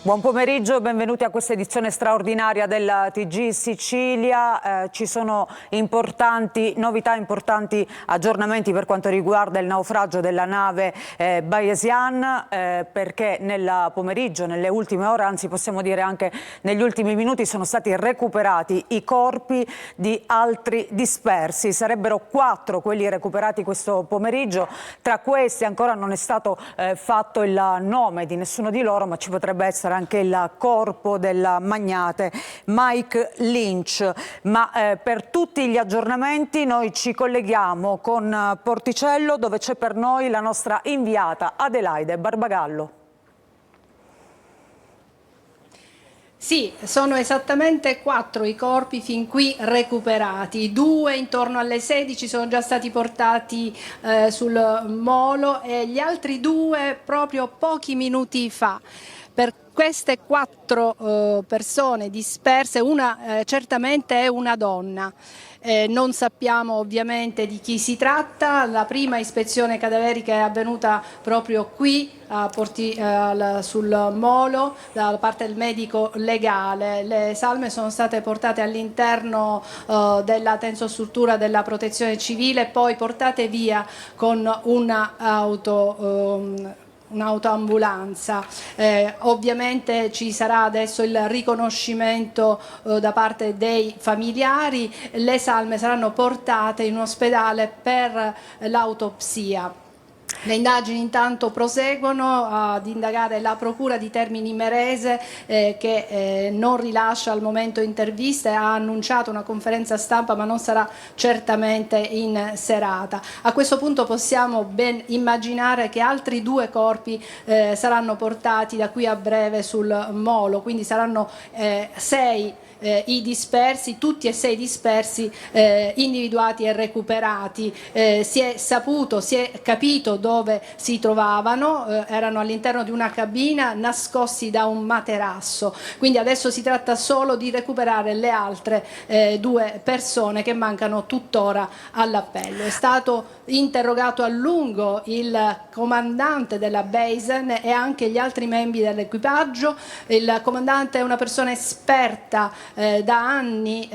Buon pomeriggio, benvenuti a questa edizione straordinaria del TG Sicilia. Ci sono novità importanti, aggiornamenti per quanto riguarda il naufragio della nave Bayesian, perché nel pomeriggio, nelle ultime ore, anzi possiamo dire anche negli ultimi minuti, sono stati recuperati i corpi di altri dispersi. Sarebbero 4 quelli recuperati questo pomeriggio. Tra questi ancora non è stato fatto il nome di nessuno di loro, ma ci potrebbe essere anche il corpo del magnate Mike Lynch. Ma per tutti gli aggiornamenti noi ci colleghiamo con Porticello, dove c'è per noi la nostra inviata Adelaide Barbagallo. Sì, sono esattamente 4 i corpi fin qui recuperati, 2 intorno alle 16 sono già stati portati sul molo e gli altri 2 proprio pochi minuti fa. Per queste 4 persone disperse, una certamente è una donna. Non sappiamo ovviamente di chi si tratta. La prima ispezione cadaverica è avvenuta proprio qui sul molo da parte del medico legale. Le salme sono state portate all'interno della tensostruttura della protezione civile e poi portate via con un'autoambulanza. Ovviamente ci sarà adesso il riconoscimento da parte dei familiari, le salme saranno portate in un ospedale per l'autopsia. Le indagini intanto proseguono ad indagare la Procura di Termini Imerese che non rilascia al momento interviste, ha annunciato una conferenza stampa ma non sarà certamente in serata. A questo punto possiamo ben immaginare che altri 2 corpi saranno portati da qui a breve sul molo, quindi saranno 6 i dispersi, tutti e 6 dispersi individuati e recuperati. Si è capito dove si trovavano, erano all'interno di una cabina nascosti da un materasso, quindi adesso si tratta solo di recuperare le altre 2 persone che mancano tuttora all'appello. È stato interrogato a lungo il comandante della Bayesian e anche gli altri membri dell'equipaggio. Il comandante è una persona esperta da anni,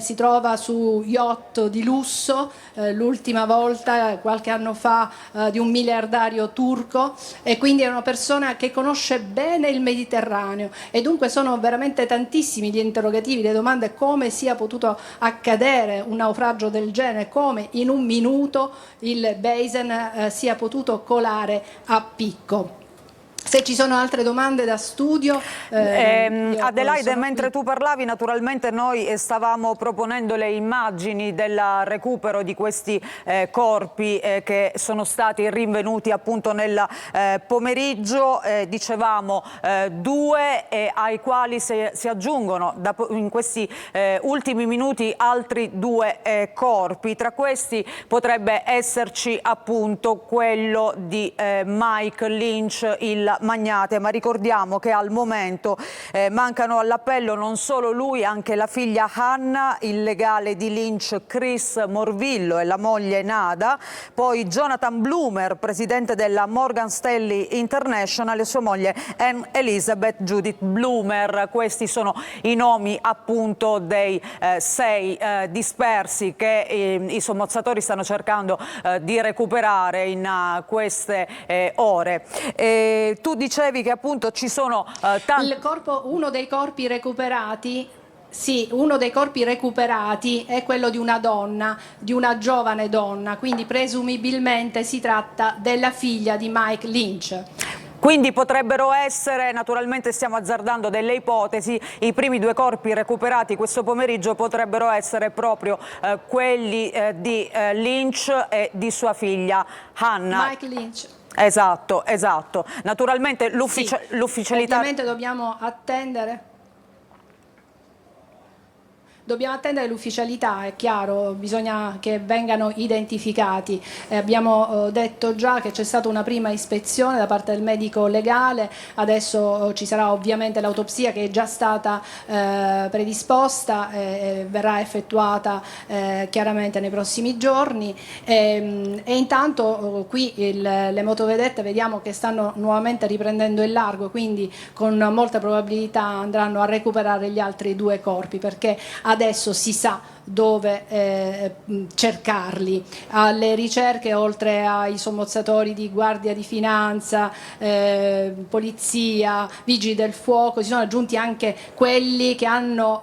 si trova su yacht di lusso, l'ultima volta qualche anno fa di un miliardario turco, e quindi è una persona che conosce bene il Mediterraneo, e dunque sono veramente tantissimi gli interrogativi, le domande: come sia potuto accadere un naufragio del genere, come in un minuto il Bayesian sia potuto colare a picco. Se ci sono altre domande da studio... Adelaide, mentre tu parlavi, naturalmente noi stavamo proponendo le immagini del recupero di questi corpi che sono stati rinvenuti appunto nel pomeriggio. Dicevamo 2 ai quali si aggiungono in questi ultimi minuti altri 2 corpi. Tra questi potrebbe esserci appunto quello di Mike Lynch, il magnate, ma ricordiamo che al momento mancano all'appello non solo lui, anche la figlia Hannah, il legale di Lynch Chris Morvillo e la moglie Nada, poi Jonathan Bloomer, presidente della Morgan Stanley International, e sua moglie Anne Elizabeth Judith Bloomer. Questi sono i nomi appunto dei 6 dispersi che i sommozzatori stanno cercando di recuperare in queste ore. Tu dicevi che appunto ci sono uno dei corpi recuperati. Sì, uno dei corpi recuperati è quello di una donna, di una giovane donna, quindi presumibilmente si tratta della figlia di Mike Lynch. Quindi potrebbero essere, naturalmente stiamo azzardando delle ipotesi, i primi 2 corpi recuperati questo pomeriggio potrebbero essere proprio quelli di Lynch e di sua figlia Hannah. Mike Lynch. Esatto, esatto. Naturalmente l'ufficialità... Ovviamente dobbiamo attendere. dobbiamo attendere l'ufficialità, è chiaro, bisogna che vengano identificati. Abbiamo detto già che c'è stata una prima ispezione da parte del medico legale, adesso ci sarà ovviamente l'autopsia che è già stata predisposta e verrà effettuata chiaramente nei prossimi giorni e intanto qui le motovedette vediamo che stanno nuovamente riprendendo il largo, quindi con molta probabilità andranno a recuperare gli altri 2 corpi, perché adesso si sa dove cercarli. Alle ricerche, oltre ai sommozzatori di Guardia di Finanza, Polizia, Vigili del Fuoco, si sono aggiunti anche quelli che hanno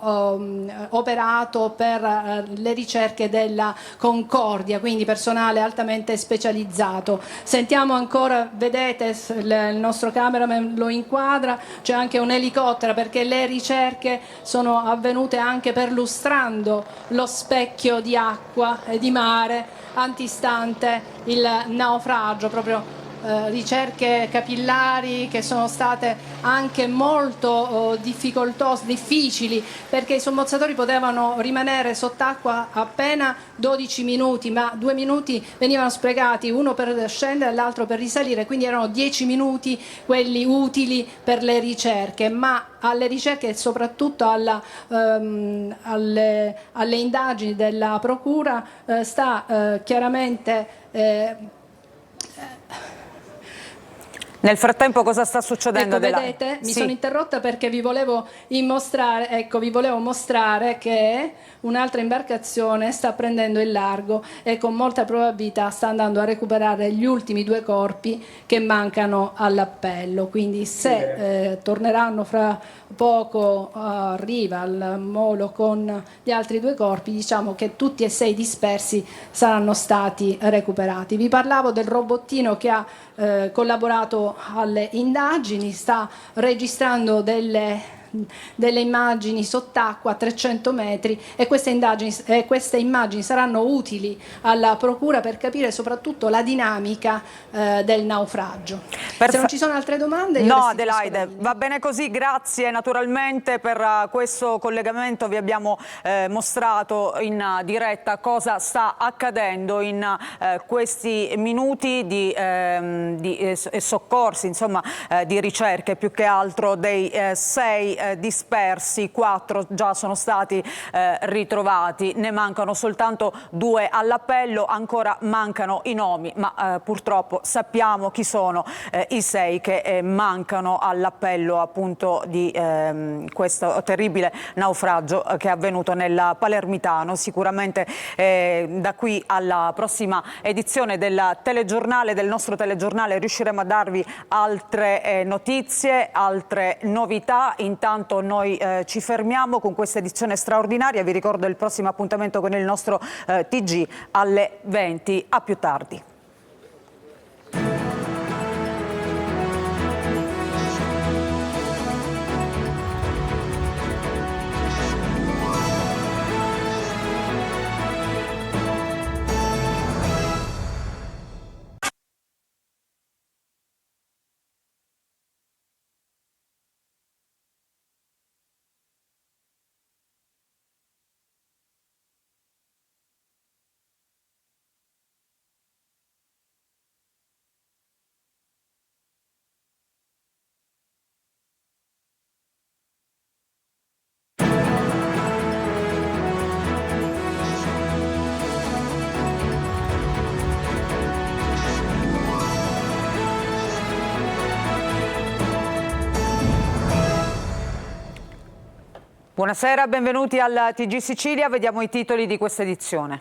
operato per le ricerche della Concordia, quindi personale altamente specializzato. Sentiamo ancora, vedete, il nostro cameraman lo inquadra, c'è anche un elicottero, perché le ricerche sono avvenute anche perlustrando lo specchio di acqua e di mare antistante il naufragio, proprio ricerche capillari che sono state anche molto difficili, perché i sommozzatori potevano rimanere sott'acqua appena 12 minuti, ma 2 minuti venivano sprecati, uno per scendere e l'altro per risalire, quindi erano 10 minuti quelli utili per le ricerche, ma alle ricerche e soprattutto alle indagini della Procura sta chiaramente Nel frattempo cosa sta succedendo? Ecco, vedete, mi sono interrotta perché vi volevo mostrare che un'altra imbarcazione sta prendendo il largo e con molta probabilità sta andando a recuperare gli ultimi 2 corpi che mancano all'appello. Quindi se torneranno fra poco a riva al molo con gli altri 2 corpi, diciamo che tutti e 6 dispersi saranno stati recuperati. Vi parlavo del robottino che ha collaborato alle indagini, sta registrando delle immagini sott'acqua a 300 metri e queste immagini saranno utili alla Procura per capire soprattutto la dinamica del naufragio. Se non ci sono altre domande, io no, Adelaide, va bene così, grazie naturalmente per questo collegamento. Vi abbiamo mostrato in diretta cosa sta accadendo in questi minuti di soccorsi, insomma di ricerche più che altro dei 6 dispersi, 4 già sono stati ritrovati, ne mancano soltanto 2 all'appello, ancora mancano i nomi, ma purtroppo sappiamo chi sono i 6 che mancano all'appello appunto di questo terribile naufragio che è avvenuto nel Palermitano. Sicuramente da qui alla prossima edizione del telegiornale, del nostro telegiornale, riusciremo a darvi altre notizie, altre novità. Intanto noi ci fermiamo con questa edizione straordinaria. Vi ricordo il prossimo appuntamento con il nostro TG alle 20. A più tardi. Buonasera, benvenuti al TG Sicilia. Vediamo i titoli di questa edizione.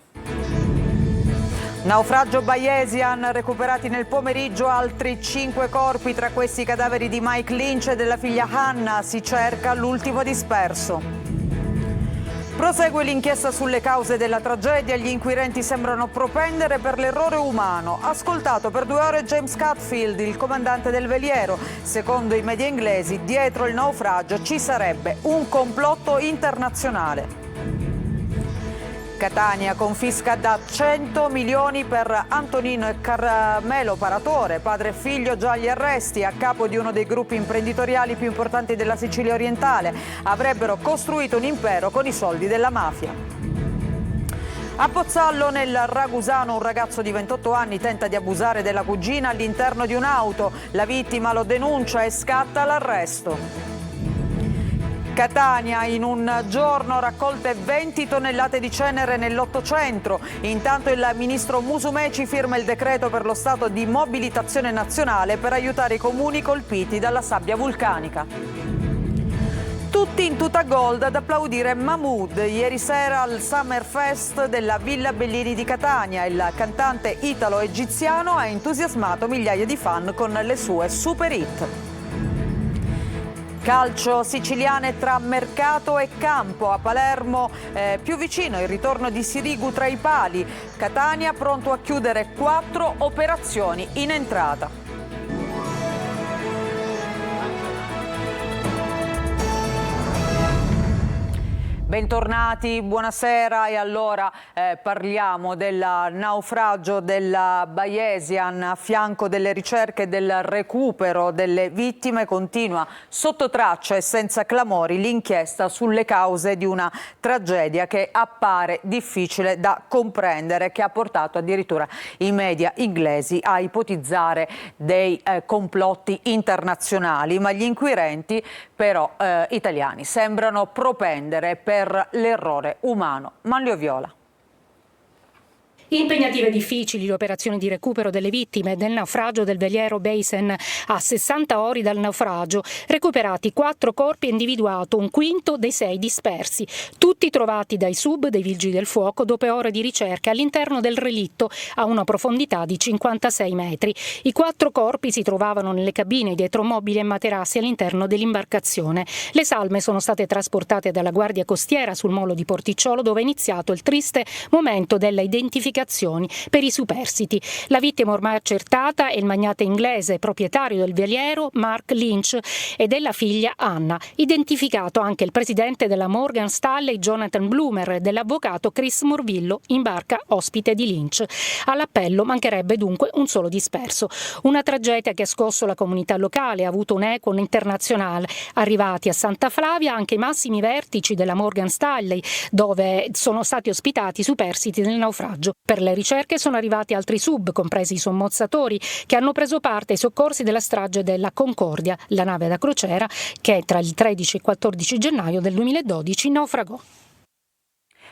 Naufragio Bayesian, recuperati nel pomeriggio altri 5 corpi, tra questi i cadaveri di Mike Lynch e della figlia Hannah. Si cerca l'ultimo disperso. Prosegue l'inchiesta sulle cause della tragedia. Gli inquirenti sembrano propendere per l'errore umano. Ascoltato per 2 ore James Cutfield, il comandante del veliero. Secondo i media inglesi, dietro il naufragio ci sarebbe un complotto internazionale. Catania confisca da 100 milioni per Antonino e Carmelo Paratore, padre e figlio già agli arresti, a capo di uno dei gruppi imprenditoriali più importanti della Sicilia orientale. Avrebbero costruito un impero con i soldi della mafia. A Pozzallo, nel Ragusano, un ragazzo di 28 anni tenta di abusare della cugina all'interno di un'auto. La vittima lo denuncia e scatta l'arresto. Catania, in un giorno raccolte 20 tonnellate di cenere nell'Ottocentro. Intanto il ministro Musumeci firma il decreto per lo stato di mobilitazione nazionale per aiutare i comuni colpiti dalla sabbia vulcanica. Tutti in tuta gold ad applaudire Mahmood ieri sera al Summer Fest della Villa Bellini di Catania. Il cantante italo-egiziano ha entusiasmato migliaia di fan con le sue super hit. Calcio siciliane tra mercato e campo. A Palermo più vicino il ritorno di Sirigu tra i pali. Catania pronto a chiudere 4 operazioni in entrata. Bentornati, buonasera. E allora parliamo del naufragio della Bayesian. A fianco delle ricerche e del recupero delle vittime continua sotto traccia e senza clamori l'inchiesta sulle cause di una tragedia che appare difficile da comprendere, che ha portato addirittura i media inglesi a ipotizzare dei complotti internazionali, ma gli inquirenti però italiani sembrano propendere per l'errore umano. Manlio Viola. Impegnative e difficili le operazioni di recupero delle vittime del naufragio del veliero Bayesian. A 60 ore dal naufragio, recuperati 4 corpi e individuato un quinto dei 6 dispersi, tutti trovati dai sub dei vigili del fuoco dopo ore di ricerca all'interno del relitto a una profondità di 56 metri. I 4 corpi si trovavano nelle cabine dietro mobili e materassi all'interno dell'imbarcazione. Le salme sono state trasportate dalla Guardia Costiera sul molo di Porticciolo, dove è iniziato il triste momento della identificazione per i superstiti. La vittima ormai accertata è il magnate inglese proprietario del veliero Mark Lynch e della figlia Anna. Identificato anche il presidente della Morgan Stanley Jonathan Bloomer e dell'avvocato Chris Morvillo, in barca ospite di Lynch. All'appello mancherebbe dunque un solo disperso. Una tragedia che ha scosso la comunità locale, ha avuto un eco internazionale. Arrivati a Santa Flavia anche i massimi vertici della Morgan Stanley, dove sono stati ospitati i superstiti del naufragio. Per le ricerche sono arrivati altri sub, compresi i sommozzatori, che hanno preso parte ai soccorsi della strage della Concordia, la nave da crociera che tra il 13 e il 14 gennaio del 2012 naufragò.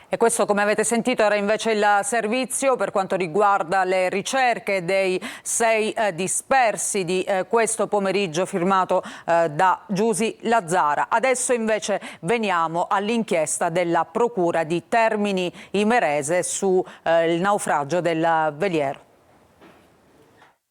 E questo, come avete sentito, era invece il servizio per quanto riguarda le ricerche dei 6 dispersi di questo pomeriggio, firmato da Giusy Lazzara. Adesso invece veniamo all'inchiesta della Procura di Termini Imerese sul naufragio del veliero.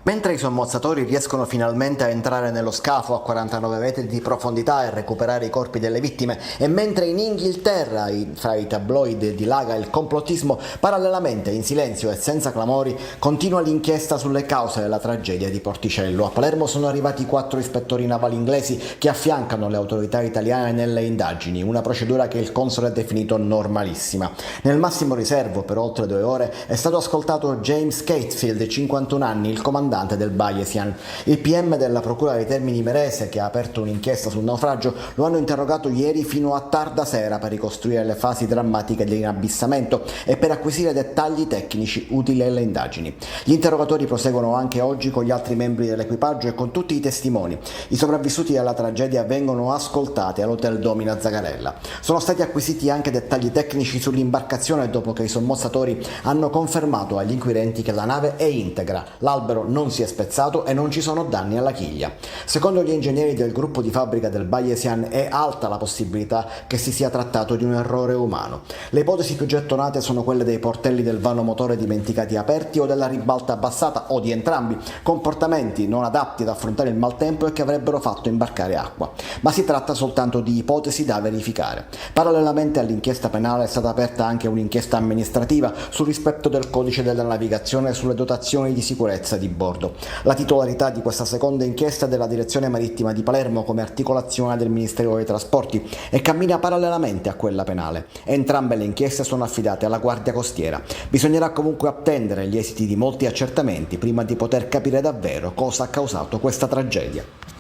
Mentre i sommozzatori riescono finalmente a entrare nello scafo a 49 metri di profondità e recuperare i corpi delle vittime, e mentre in Inghilterra, fra i tabloid dilaga il complottismo, parallelamente, in silenzio e senza clamori, continua l'inchiesta sulle cause della tragedia di Porticello. A Palermo sono arrivati 4 ispettori navali inglesi che affiancano le autorità italiane nelle indagini, una procedura che il console ha definito normalissima. Nel massimo riservo, per oltre 2 ore, è stato ascoltato James Catesfield, 51 anni, il comandante del Bayesian. Il PM della Procura dei Termini Imerese, che ha aperto un'inchiesta sul naufragio, lo hanno interrogato ieri fino a tarda sera per ricostruire le fasi drammatiche dell'inabissamento e per acquisire dettagli tecnici utili alle indagini. Gli interrogatori proseguono anche oggi con gli altri membri dell'equipaggio e con tutti i testimoni. I sopravvissuti alla tragedia vengono ascoltati all'Hotel Domina Zagarella. Sono stati acquisiti anche dettagli tecnici sull'imbarcazione dopo che i sommozzatori hanno confermato agli inquirenti che la nave è integra, l'albero non si è spezzato e non ci sono danni alla chiglia. Secondo gli ingegneri del gruppo di fabbrica del Bayesian è alta la possibilità che si sia trattato di un errore umano. Le ipotesi più gettonate sono quelle dei portelli del vano motore dimenticati aperti o della ribalta abbassata o di entrambi, comportamenti non adatti ad affrontare il maltempo e che avrebbero fatto imbarcare acqua. Ma si tratta soltanto di ipotesi da verificare. Parallelamente all'inchiesta penale è stata aperta anche un'inchiesta amministrativa sul rispetto del codice della navigazione e sulle dotazioni di sicurezza di bordo. sordo. La titolarità di questa seconda inchiesta è della Direzione Marittima di Palermo come articolazione del Ministero dei Trasporti e cammina parallelamente a quella penale. Entrambe le inchieste sono affidate alla Guardia Costiera. Bisognerà comunque attendere gli esiti di molti accertamenti prima di poter capire davvero cosa ha causato questa tragedia.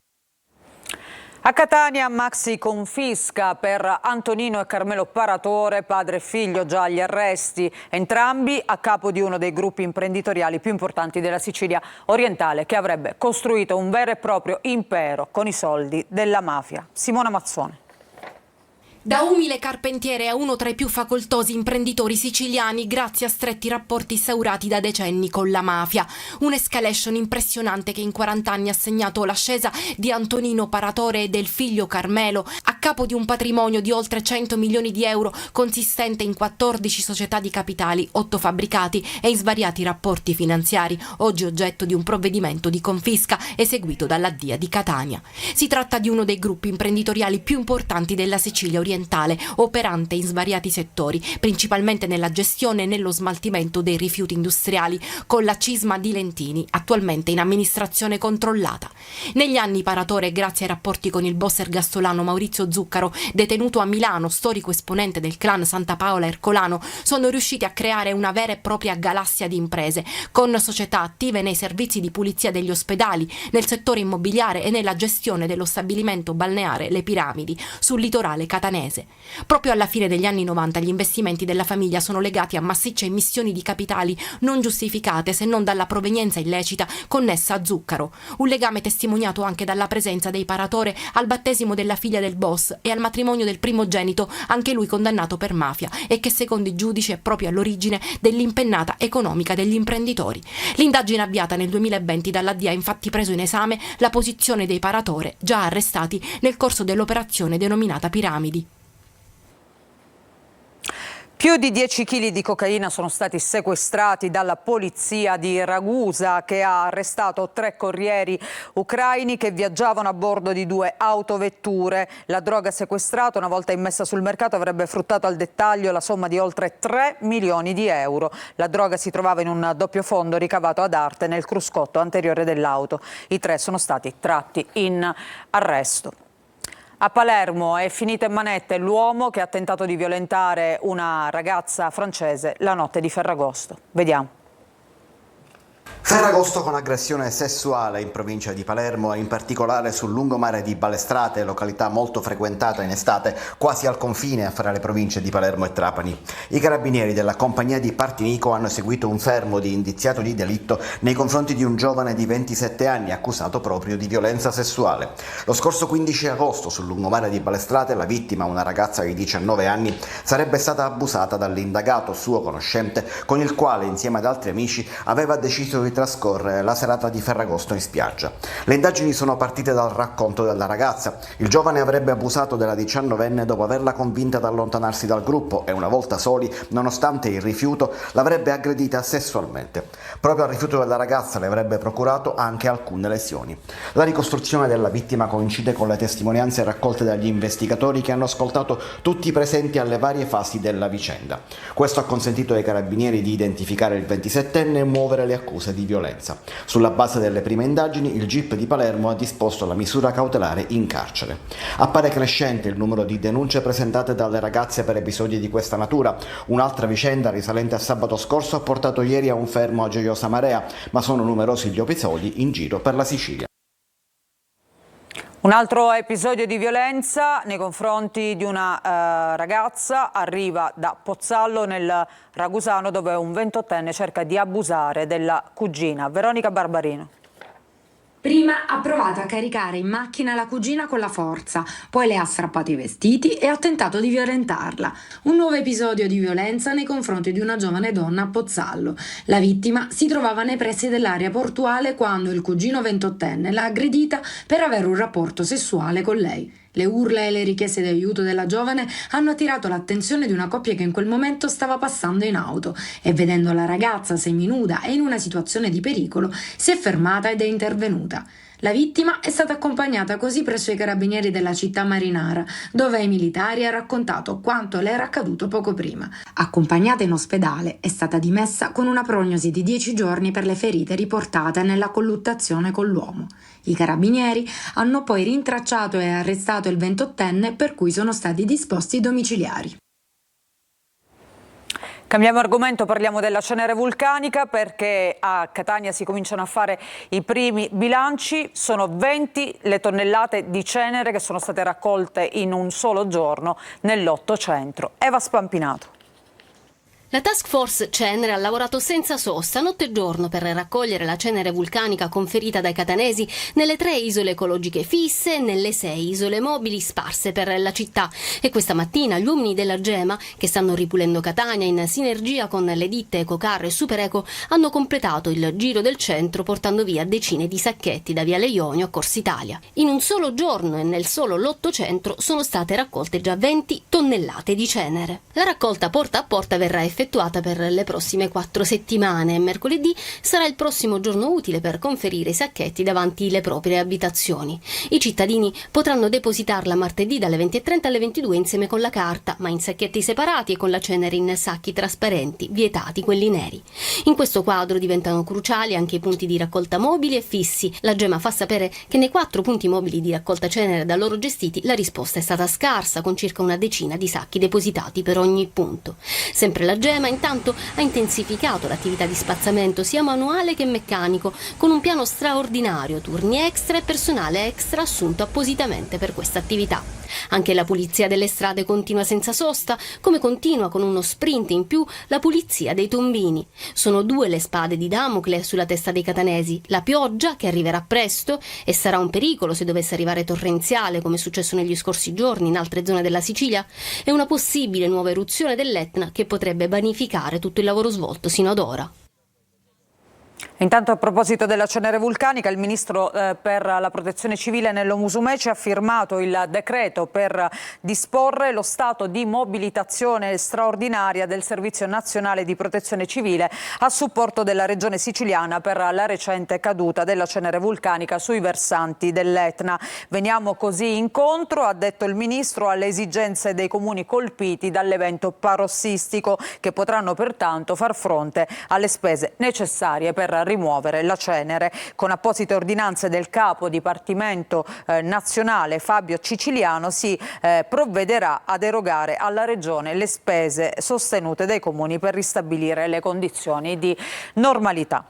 A Catania maxi confisca per Antonino e Carmelo Paratore, padre e figlio già agli arresti, entrambi a capo di uno dei gruppi imprenditoriali più importanti della Sicilia orientale, che avrebbe costruito un vero e proprio impero con i soldi della mafia. Simona Mazzone. Da umile carpentiere a uno tra i più facoltosi imprenditori siciliani grazie a stretti rapporti instaurati da decenni con la mafia. Un'escalation impressionante che in 40 anni ha segnato l'ascesa di Antonino Paratore e del figlio Carmelo, a capo di un patrimonio di oltre 100 milioni di euro consistente in 14 società di capitali, 8 fabbricati e in svariati rapporti finanziari, oggi oggetto di un provvedimento di confisca eseguito dalla DIA di Catania. Si tratta di uno dei gruppi imprenditoriali più importanti della Sicilia orientale, operante in svariati settori, principalmente nella gestione e nello smaltimento dei rifiuti industriali, con la Cisma di Lentini, attualmente in amministrazione controllata. Negli anni Paratore, grazie ai rapporti con il boss ergastolano Maurizio Zuccaro, detenuto a Milano, storico esponente del clan Santa Paola Ercolano, sono riusciti a creare una vera e propria galassia di imprese, con società attive nei servizi di pulizia degli ospedali, nel settore immobiliare e nella gestione dello stabilimento balneare Le Piramidi, sul litorale catanese. Proprio alla fine degli anni 90 gli investimenti della famiglia sono legati a massicce emissioni di capitali non giustificate se non dalla provenienza illecita connessa a Zuccaro, un legame testimoniato anche dalla presenza dei Paratore al battesimo della figlia del boss e al matrimonio del primogenito, anche lui condannato per mafia e che secondo i giudici è proprio all'origine dell'impennata economica degli imprenditori. L'indagine avviata nel 2020 dalla DIA ha infatti preso in esame la posizione dei Paratore, già arrestati nel corso dell'operazione denominata Piramidi. Più di 10 kg di cocaina sono stati sequestrati dalla polizia di Ragusa, che ha arrestato 3 corrieri ucraini che viaggiavano a bordo di 2 autovetture. La droga sequestrata, una volta immessa sul mercato, avrebbe fruttato al dettaglio la somma di oltre 3 milioni di euro. La droga si trovava in un doppio fondo ricavato ad arte nel cruscotto anteriore dell'auto. I 3 sono stati tratti in arresto. A Palermo è finito in manette l'uomo che ha tentato di violentare una ragazza francese la notte di Ferragosto. Vediamo. Ferragosto con aggressione sessuale in provincia di Palermo e in particolare sul lungomare di Balestrate, località molto frequentata in estate, quasi al confine fra le province di Palermo e Trapani. I carabinieri della compagnia di Partinico hanno eseguito un fermo di indiziato di delitto nei confronti di un giovane di 27 anni accusato proprio di violenza sessuale. Lo scorso 15 agosto sul lungomare di Balestrate la vittima, una ragazza di 19 anni, sarebbe stata abusata dall'indagato suo conoscente con il quale insieme ad altri amici aveva deciso di trascorrere la serata di Ferragosto in spiaggia. Le indagini sono partite dal racconto della ragazza. Il giovane avrebbe abusato della 19enne dopo averla convinta ad allontanarsi dal gruppo e una volta soli, nonostante il rifiuto, l'avrebbe aggredita sessualmente. Proprio al rifiuto della ragazza le avrebbe procurato anche alcune lesioni. La ricostruzione della vittima coincide con le testimonianze raccolte dagli investigatori che hanno ascoltato tutti i presenti alle varie fasi della vicenda. Questo ha consentito ai carabinieri di identificare il 27enne e muovere le accuse di violenza. Sulla base delle prime indagini, il GIP di Palermo ha disposto la misura cautelare in carcere. Appare crescente il numero di denunce presentate dalle ragazze per episodi di questa natura. Un'altra vicenda risalente a sabato scorso ha portato ieri a un fermo a Gioiosa Marea, ma sono numerosi gli episodi in giro per la Sicilia. Un altro episodio di violenza nei confronti di una ragazza arriva da Pozzallo nel Ragusano, dove un 28enne cerca di abusare della cugina. Veronica Barbarino. Prima ha provato a caricare in macchina la cugina con la forza, poi le ha strappato i vestiti e ha tentato di violentarla. Un nuovo episodio di violenza nei confronti di una giovane donna a Pozzallo. La vittima si trovava nei pressi dell'area portuale quando il cugino 28enne l'ha aggredita per avere un rapporto sessuale con lei. Le urla e le richieste di aiuto della giovane hanno attirato l'attenzione di una coppia che in quel momento stava passando in auto e, vedendo la ragazza seminuda e in una situazione di pericolo, si è fermata ed è intervenuta. La vittima è stata accompagnata così presso i carabinieri della città marinara, dove ai militari ha raccontato quanto le era accaduto poco prima. Accompagnata in ospedale, è stata dimessa con una prognosi di 10 giorni per le ferite riportate nella colluttazione con l'uomo. I carabinieri hanno poi rintracciato e arrestato il 28enne, per cui sono stati disposti domiciliari. Cambiamo argomento, parliamo della cenere vulcanica, perché a Catania si cominciano a fare i primi bilanci. Sono 20 le tonnellate di cenere che sono state raccolte in un solo giorno nell'8 centro. Eva Spampinato. La task force cenere ha lavorato senza sosta, notte e giorno, per raccogliere la cenere vulcanica conferita dai catanesi nelle 3 isole ecologiche fisse e nelle 6 isole mobili sparse per la città. E questa mattina gli uomini della Gema, che stanno ripulendo Catania in sinergia con le ditte Ecocar e Supereco, hanno completato il giro del centro portando via decine di sacchetti da Viale Ionio a Corsa Italia. In un solo giorno e nel solo l'8 centro sono state raccolte già 20 tonnellate di cenere. La raccolta porta a porta verrà effettuata per le prossime 4 settimane e mercoledì sarà il prossimo giorno utile per conferire i sacchetti davanti le proprie abitazioni. I cittadini potranno depositarla martedì dalle 20:30 alle 22 insieme con la carta, ma in sacchetti separati e con la cenere in sacchi trasparenti, vietati quelli neri. In questo quadro diventano cruciali anche i punti di raccolta mobili e fissi. La Gema fa sapere che nei 4 punti mobili di raccolta cenere da loro gestiti la risposta è stata scarsa, con circa una decina di sacchi depositati per ogni punto. Sempre la Gema intanto ha intensificato l'attività di spazzamento sia manuale che meccanico, con un piano straordinario, turni extra e personale extra assunto appositamente per questa attività. Anche la pulizia delle strade continua senza sosta, come continua con uno sprint in più la pulizia dei tombini. Sono 2 le spade di Damocle sulla testa dei catanesi: la pioggia, che arriverà presto e sarà un pericolo se dovesse arrivare torrenziale, come è successo negli scorsi giorni in altre zone della Sicilia, e una possibile nuova eruzione dell'Etna che potrebbe vanificare tutto il lavoro svolto sino ad ora. Intanto, a proposito della cenere vulcanica, il ministro per la protezione civile Nello Musumeci ha firmato il decreto per disporre lo stato di mobilitazione straordinaria del Servizio Nazionale di Protezione Civile a supporto della regione siciliana per la recente caduta della cenere vulcanica sui versanti dell'Etna. Veniamo così incontro, ha detto il ministro, alle esigenze dei comuni colpiti dall'evento parossistico, che potranno pertanto far fronte alle spese necessarie per rimuovere la cenere. Con apposite ordinanze del capo dipartimento nazionale Fabio Ciciliano si provvederà ad erogare alla regione le spese sostenute dai comuni per ristabilire le condizioni di normalità.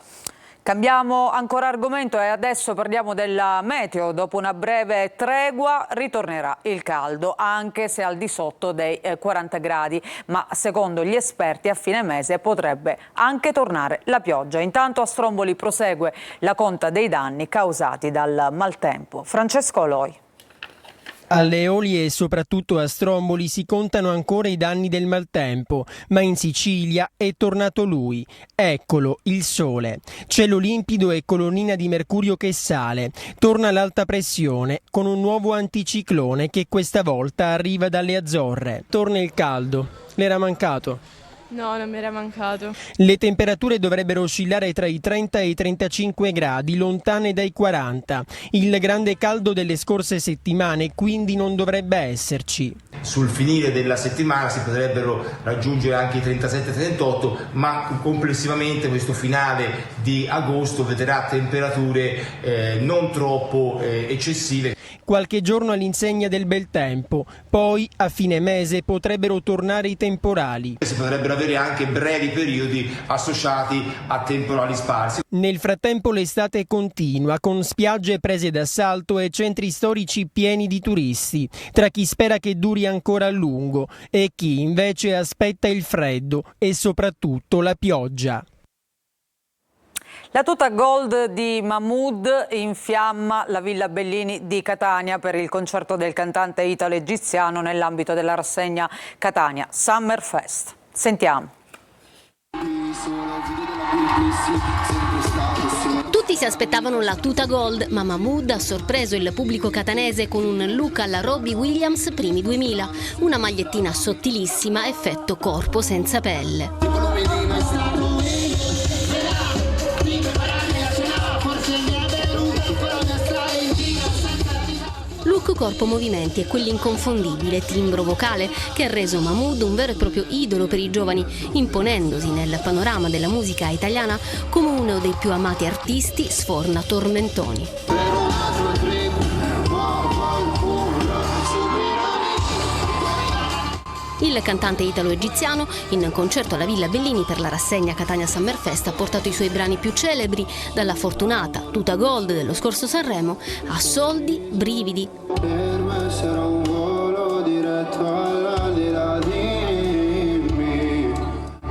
Cambiamo ancora argomento e adesso parliamo della meteo. Dopo una breve tregua ritornerà il caldo, anche se al di sotto dei 40 gradi, ma secondo gli esperti a fine mese potrebbe anche tornare la pioggia. Intanto a Stromboli prosegue la conta dei danni causati dal maltempo. Francesco Oloi. Alle Eolie e soprattutto a Stromboli si contano ancora i danni del maltempo, ma in Sicilia è tornato lui. Eccolo, il sole. Cielo limpido e colonnina di mercurio che sale. Torna l'alta pressione con un nuovo anticiclone che questa volta arriva dalle Azzorre. Torna il caldo. L'era mancato? No, non mi era mancato. Le temperature dovrebbero oscillare tra i 30 e i 35 gradi, lontane dai 40. Il grande caldo delle scorse settimane quindi non dovrebbe esserci. Sul finire della settimana si potrebbero raggiungere anche i 37-38, ma complessivamente questo finale di agosto vedrà temperature non troppo eccessive. Qualche giorno all'insegna del bel tempo, poi a fine mese potrebbero tornare i temporali. Si potrebbero avere anche brevi periodi associati a temporali sparsi. Nel frattempo l'estate continua, con spiagge prese d'assalto e centri storici pieni di turisti, tra chi spera che duri ancora a lungo e chi invece aspetta il freddo e soprattutto la pioggia. La tuta gold di Mahmood infiamma la Villa Bellini di Catania per il concerto del cantante italo-egiziano nell'ambito della rassegna Catania Summer Fest. Sentiamo. Tutti si aspettavano la tuta gold, ma Mahmood ha sorpreso il pubblico catanese con un look alla Robbie Williams primi 2000, una magliettina sottilissima, effetto corpo senza pelle. look, corpo, movimenti e quell'inconfondibile timbro vocale che ha reso Mahmood un vero e proprio idolo per i giovani, imponendosi nel panorama della musica italiana come uno dei più amati artisti sforna tormentoni. Il cantante italo-egiziano, in concerto alla Villa Bellini per la rassegna Catania Summer Fest, ha portato i suoi brani più celebri, dalla fortunata Tuta Gold dello scorso Sanremo a Soldi, Brividi. Per me sarà un volo diretto all'aldilà di me.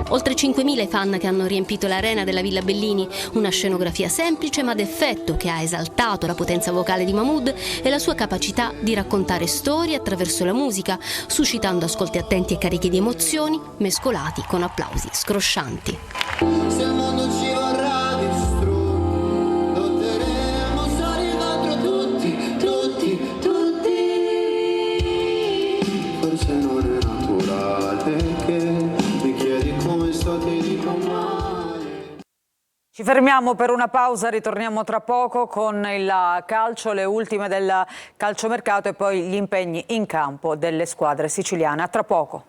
Oltre 5.000 i fan che hanno riempito l'arena della Villa Bellini, una scenografia semplice ma d'effetto che ha esaltato la potenza vocale di Mahmood e la sua capacità di raccontare storie attraverso la musica, suscitando ascolti attenti e carichi di emozioni, mescolati con applausi scroscianti. Se il mondo ci vorrà distrutto, lotteremo storie contro tutti. Forse non è naturale che mi chiedi come sto, ti dico male. Ci fermiamo per una pausa, ritorniamo tra poco con il calcio, le ultime del calciomercato e poi gli impegni in campo delle squadre siciliane. A tra poco.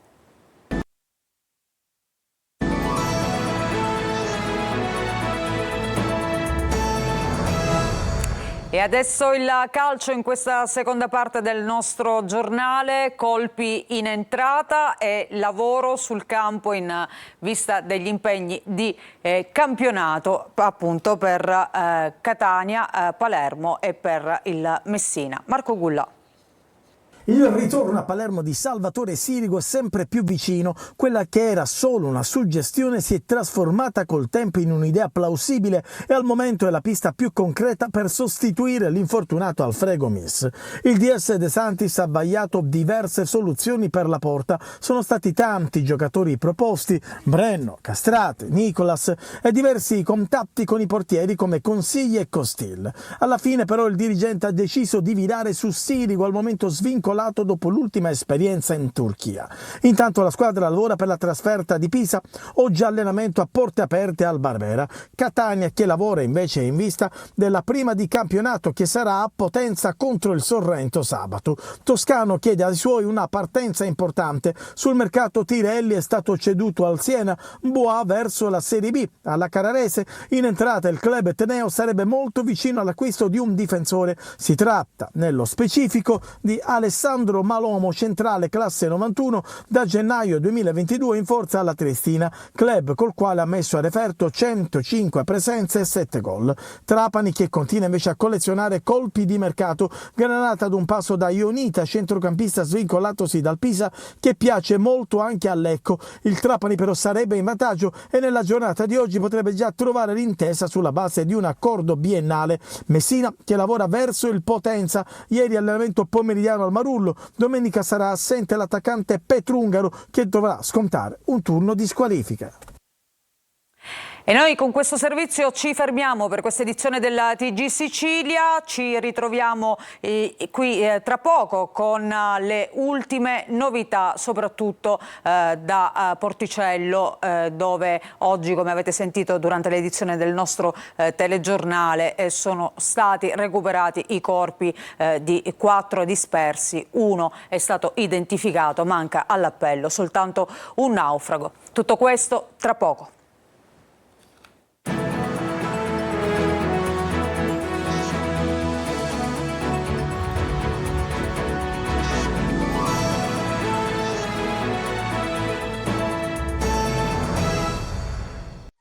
E adesso il calcio in questa seconda parte del nostro giornale, colpi in entrata e lavoro sul campo in vista degli impegni di campionato appunto per Catania, Palermo e per il Messina. Marco Gullà. Il ritorno a Palermo di Salvatore Sirigu è sempre più vicino. Quella che era solo una suggestione si è trasformata col tempo in un'idea plausibile e al momento è la pista più concreta per sostituire l'infortunato Alfredo Mis. Il DS De Santis ha vagliato diverse soluzioni per la porta. Sono stati tanti i giocatori proposti, Brenno, Castrate, Nicolas e diversi contatti con i portieri come Consigli e Costil. Alla fine però il dirigente ha deciso di virare su Sirigu al momento svincolato dopo l'ultima esperienza in Turchia. Intanto la squadra lavora per la trasferta di Pisa, oggi allenamento a porte aperte al Barbera. Catania che lavora invece in vista della prima di campionato che sarà a Potenza contro il Sorrento sabato. Toscano chiede ai suoi una partenza importante. Sul mercato Tirelli è stato ceduto al Siena, Boa verso la Serie B. Alla Carrarese in entrata il club etneo sarebbe molto vicino all'acquisto di un difensore. Si tratta nello specifico di Alessandro Malomo, centrale classe 91, da gennaio 2022 in forza alla Triestina, club col quale ha messo a referto 105 presenze e 7 gol. Trapani che continua invece a collezionare colpi di mercato, granata ad un passo da Ionita, centrocampista svincolatosi dal Pisa che piace molto anche a Lecco. Il Trapani però sarebbe in vantaggio e nella giornata di oggi potrebbe già trovare l'intesa sulla base di un accordo biennale. Messina che lavora verso il Potenza, ieri allenamento pomeridiano al Marullo, domenica sarà assente l'attaccante Petrungaro che dovrà scontare un turno di squalifica. E noi con questo servizio ci fermiamo per questa edizione della TG Sicilia, ci ritroviamo qui tra poco con le ultime novità, soprattutto da Porticello, dove oggi, come avete sentito durante l'edizione del nostro telegiornale, sono stati recuperati i corpi di 4 dispersi, 1 è stato identificato, manca all'appello soltanto un naufrago. Tutto questo tra poco.